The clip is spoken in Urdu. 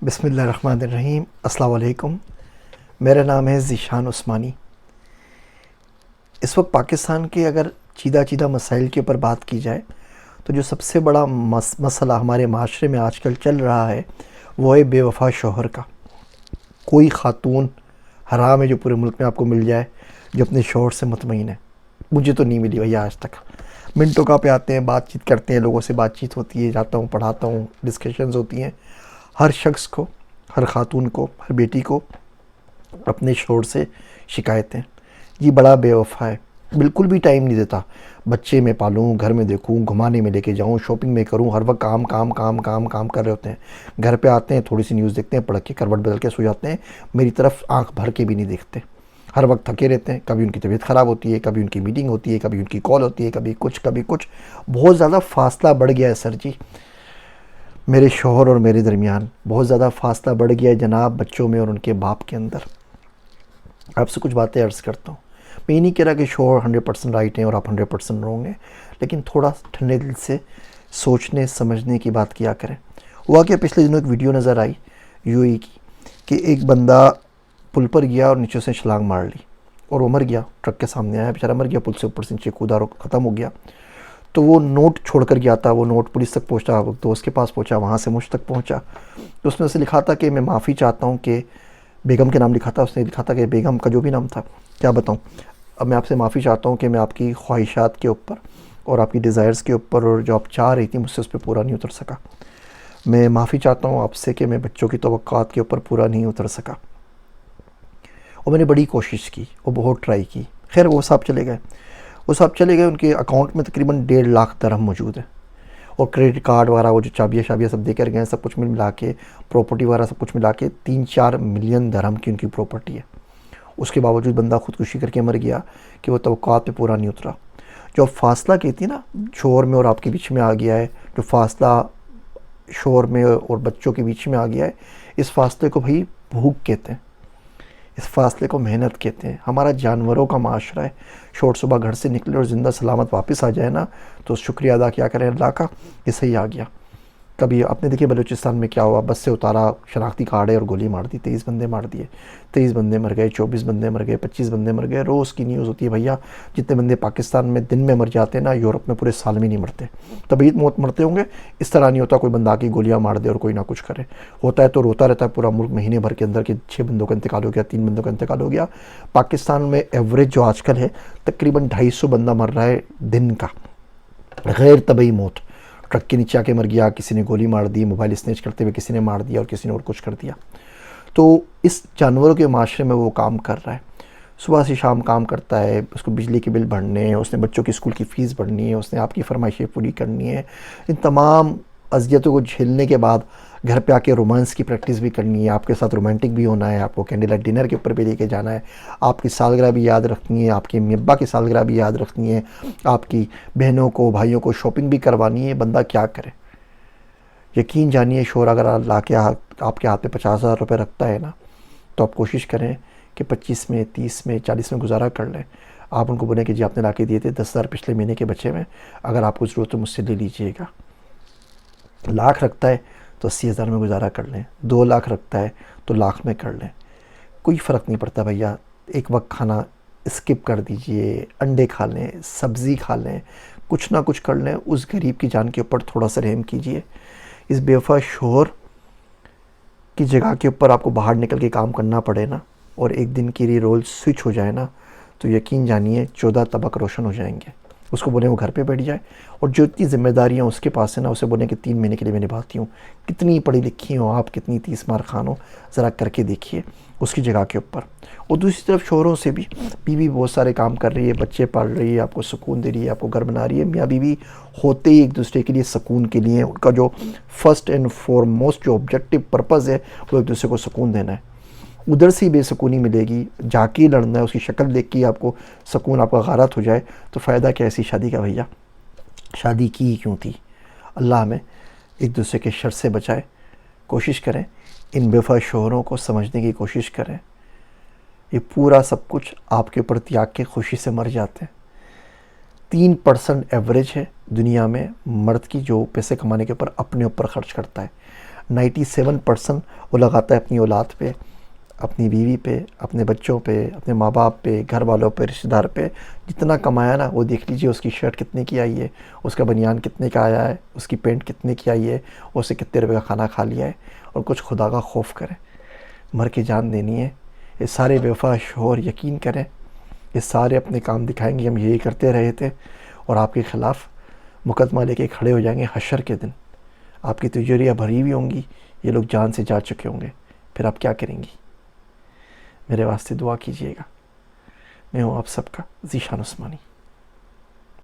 بسم اللہ الرحمن الرحیم۔ السلام علیکم، میرا نام ہے ذیشان عثمانی۔ اس وقت پاکستان کے اگر چیدہ مسائل کے اوپر بات کی جائے تو جو سب سے بڑا مسئلہ ہمارے معاشرے میں آج کل چل رہا ہے وہ ہے بے وفا شوہر کا۔ کوئی خاتون حرام ہے جو پورے ملک میں آپ کو مل جائے جو اپنے شوہر سے مطمئن ہے؟ مجھے تو نہیں ملی بھیا آج تک۔ منٹوں کا پہ آتے ہیں، بات چیت کرتے ہیں، لوگوں سے بات چیت ہوتی ہے، جاتا ہوں پڑھاتا ہوں، ڈسکشنز ہوتی ہیں۔ ہر شخص کو، ہر خاتون کو، ہر بیٹی کو اپنے شوہر سے شکایتیں، یہ بڑا بے وفا ہے، بالکل بھی ٹائم نہیں دیتا۔ بچے میں پالوں، گھر میں دیکھوں، گھمانے میں لے کے جاؤں، شاپنگ میں کروں، ہر وقت کام کام کام کام کام کر رہے ہوتے ہیں۔ گھر پہ آتے ہیں، تھوڑی سی نیوز دیکھتے ہیں، پڑھ کے کروٹ بدل کے سو جاتے ہیں، میری طرف آنکھ بھر کے بھی نہیں دیکھتے۔ ہر وقت تھکے رہتے ہیں، کبھی ان کی طبیعت خراب ہوتی ہے، کبھی ان کی میٹنگ ہوتی ہے، کبھی ان کی کال ہوتی ہے، کبھی کچھ۔ بہت زیادہ فاصلہ بڑھ گیا ہے سر جی، میرے شوہر اور میرے درمیان بہت زیادہ فاصلہ بڑھ گیا ہے جناب، بچوں میں اور ان کے باپ کے اندر۔ آپ سے کچھ باتیں عرض کرتا ہوں۔ میں یہ نہیں کہہ رہا کہ شوہر 100% رائٹ ہیں اور آپ 100% رونگ ہیں، لیکن تھوڑا ٹھنڈے دل سے سوچنے سمجھنے کی بات کیا کریں۔ ہوا کہ پچھلے دنوں ایک ویڈیو نظر آئی UAE کی کہ ایک بندہ پل پر گیا اور نیچے سے چھلانگ مار لی اور وہ مر گیا، ٹرک کے سامنے آیا، بیچارہ مر گیا، پل سے اوپر سے نیچے کودا اور ختم ہو گیا۔ تو وہ نوٹ چھوڑ کر گیا تھا، وہ نوٹ پولیس تک پہنچا، وہ دوست کے پاس پہنچا، وہاں سے مجھ تک پہنچا۔ تو اس میں اسے لکھا تھا کہ میں معافی چاہتا ہوں، کہ بیگم کے نام لکھا تھا، اس نے لکھا تھا کہ بیگم کا جو بھی نام تھا، کیا بتاؤں، اب میں آپ سے معافی چاہتا ہوں کہ میں آپ کی خواہشات کے اوپر اور آپ کی ڈیزائرز کے اوپر اور جو آپ چاہ رہی تھی مجھ سے اس پہ پورا نہیں اتر سکا۔ میں معافی چاہتا ہوں آپ سے کہ میں بچوں کی توقعات کے اوپر پورا نہیں اتر سکا، اور میں نے بڑی کوشش کی اور بہت ٹرائی کی۔ خیر وہ صاحب چلے گئے، ان کے اکاؤنٹ میں تقریباً 1.5 لاکھ درہم موجود ہے، اور کریڈٹ کارڈ وغیرہ وہ جو چابیاں سب دے کر گئے ہیں، سب کچھ ملا کے، پراپرٹی وغیرہ سب کچھ ملا کے 3-4 ملین درہم کی ان کی پراپرٹی ہے۔ اس کے باوجود بندہ خودکشی کر کے مر گیا کہ وہ توقعات پہ پورا نہیں اترا۔ جو فاصلہ کہتی ہے نا شوہر میں اور آپ کے بیچ میں آ گیا ہے، جو فاصلہ شوہر میں اور بچوں کے بیچ میں آ گیا ہے، اس فاصلے کو بھائی بھوک کہتے ہیں، اس فاصلے کو محنت کہتے ہیں۔ ہمارا جانوروں کا معاشرہ ہے، شوہر صبح گھر سے نکلے اور زندہ سلامت واپس آ جائے نا تو شکریہ ادا کیا کریں اللہ کا کہ صحیح آ گیا۔ کبھی آپ نے دیکھے بلوچستان میں کیا ہوا، بس سے اتارا، شناختی کارڈ ہے اور گولی مار دی، 23 بندے مار دیے، 23 بندے مر گئے، 24 بندے مر گئے، 25 بندے مر گئے۔ روز کی نیوز ہوتی ہے بھیا، جتنے بندے پاکستان میں دن میں مر جاتے ہیں نا، یورپ میں پورے سال میں نہیں مرتے۔ طبیعت موت مرتے ہوں گے، اس طرح نہیں ہوتا کوئی بندہ آ کے گولیاں مار دے اور کوئی نہ کچھ کرے، ہوتا ہے تو روتا رہتا ہے پورا ملک مہینے بھر کے اندر کہ 6 بندوں کا انتقال ہو گیا، 3 بندوں کا انتقال ہو گیا۔ پاکستان میں ایوریج جو آج کل ہے تقریباً 250 بندہ مر رہا ہے دن کا، غیر طبعی موت، ٹرک کے نیچے آ کے مر گیا، کسی نے گولی مار دی، موبائل اسنیچ کرتے ہوئے کسی نے مار دیا اور کسی نے اور کچھ کر دیا۔ تو اس جانوروں کے معاشرے میں وہ کام کر رہا ہے، صبح سے شام کام کرتا ہے، اس کو بجلی کے بل بھرنے ہیں، اس نے بچوں کی اسکول کی فیس بھرنی ہے، اس نے آپ کی فرمائشیں پوری کرنی ہے، ان تمام اذیتوں کو جھیلنے کے بعد گھر پہ آ کے رومانس کی پریکٹس بھی کرنی ہے، آپ کے ساتھ رومانٹک بھی ہونا ہے، آپ کو کینڈل لائٹ ڈنر کے اوپر بھی لے کے جانا ہے، آپ کی سالگرہ بھی یاد رکھنی ہے، آپ کی امی ابا کی سالگرہ بھی یاد رکھنی ہے، آپ کی بہنوں کو بھائیوں کو شاپنگ بھی کروانی ہے۔ بندہ کیا کرے؟ یقین جانیے شوہر اگر لا کے آپ کے ہاتھ پہ 50,000 روپے رکھتا ہے نا تو آپ کوشش کریں کہ 25 میں، 30 میں، 40 میں گزارا کر لیں۔ آپ ان کو بولیں کہ جی آپ نے لا کے دیے تھے 10,000 پچھلے مہینے کے بچے میں، اگر آپ کو ضرورت ہے مجھ سے لے لیجئے گا۔ لاکھ رکھتا ہے تو 80,000 میں گزارا کر لیں، 2 لاکھ رکھتا ہے تو لاکھ میں کر لیں، کوئی فرق نہیں پڑتا بھیا۔ ایک وقت کھانا اسکپ کر دیجئے، انڈے کھا لیں، سبزی کھا لیں، کچھ نہ کچھ کر لیں، اس غریب کی جان کے اوپر تھوڑا سا رحم کیجئے۔ اس بے وفا شوہر کی جگہ کے اوپر آپ کو باہر نکل کے کام کرنا پڑے نا، اور ایک دن کے لیے رول سوئچ ہو جائے نا تو یقین جانیے 14 طبق روشن ہو جائیں گے۔ اس کو بولیں وہ گھر پہ بیٹھ جائے، اور جو اتنی ذمہ داریاں اس کے پاس ہیں نا اسے بولیں کہ 3 مہینے کے لیے میں نبھاتی ہوں۔ کتنی پڑھی لکھی ہوں آپ، کتنی 30 مار خان ہو، ذرا کر کے دیکھیے اس کی جگہ کے اوپر۔ اور دوسری طرف شوہروں سے بھی، بیوی بہت سارے کام کر رہی ہے، بچے پال رہی ہے، آپ کو سکون دے رہی ہے، آپ کو گھر بنا رہی ہے۔ میاں بیوی ہوتے ہی ایک دوسرے کے لیے سکون کے لیے، ان کا جو فرسٹ اینڈ فارموسٹ جو آبجیکٹو پرپز ہے وہ ایک دوسرے کو سکون دینا ہے۔ ادھر سے ہی بے سکونی ملے گی، جا کے لڑنا ہے، اس کی شکل دیکھ کے آپ کو سکون، آپ کا غارت ہو جائے تو فائدہ کیا ایسی شادی کا بھیا؟ شادی کی ہی کیوں تھی؟ اللہ ہمیں ایک دوسرے کے شر سے بچائے۔ کوشش کریں ان بے وفا شوہروں کو سمجھنے کی کوشش کریں، یہ پورا سب کچھ آپ کے اوپر تیاگ کے خوشی سے مر جاتے ہیں۔ 3% ایوریج ہے دنیا میں مرد کی جو پیسے کمانے کے اوپر اپنے اوپر خرچ کرتا ہے۔ 97% وہ لگاتا ہے اپنی اولاد پہ، اپنی بیوی پہ، اپنے بچوں پہ، اپنے ماں باپ پہ، گھر والوں پہ، رشتہ دار پہ. جتنا کمایا نا وہ دیکھ لیجئے اس کی شرٹ کتنے کی آئی ہے، اس کا بنیان کتنے کا آیا ہے، اس کی پینٹ کتنے کی آئی ہے، اسے کتنے روپے کا کھانا کھا لیا ہے. اور کچھ خدا کا خوف کریں، مر کے جان دینی ہے. یہ سارے بے وفا شوہر یقین کریں، یہ سارے اپنے کام دکھائیں گے ہم یہی کرتے رہے تھے، اور آپ کے خلاف مقدمہ لے کے کھڑے ہو جائیں گے حشر کے دن. آپ کی تجوریاں بھری ہوئی ہوں گی، یہ لوگ جان سے جا چکے ہوں گے، پھر آپ کیا کریں گی؟ میرے واسطے دعا کیجئے گا. میں ہوں آپ سب کا ذیشان عثمانی.